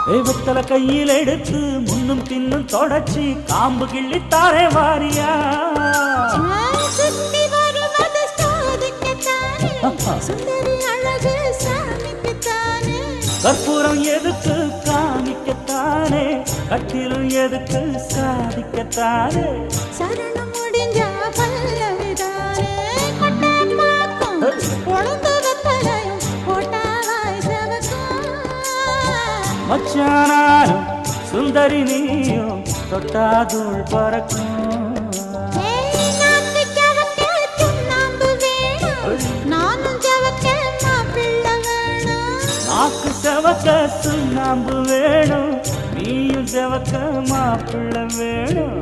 தெய்வத்தல கையில் எடுத்து முன்னும் பின்னும் தொடச்சி காம்பு கிள்ளித்தாரே வாரியா சுத்தி வருவது சாதிக்கத்தானே சுந்தரி அழகு சாமிக்குத்தானே கற்பூரம் எதுக்கு காமிக்கத்தானே கட்டிலும் எதுக்கு சாதிக்கத்தானே சரணம் முடிஞ்சா பல்லவிதானே கொட்டாப்பாக்கும் பொழுது வெப்பலையும் போட்டாவாய் செவக்கும் மச்சானாலும் சுந்தரி நீயும் தொட்டாதூள் பறக்கும் நாக்கு செவக்க சுண்ணாம்பு வேணும் நீயும் செவக்க மாப்பிள்ளை வேணும்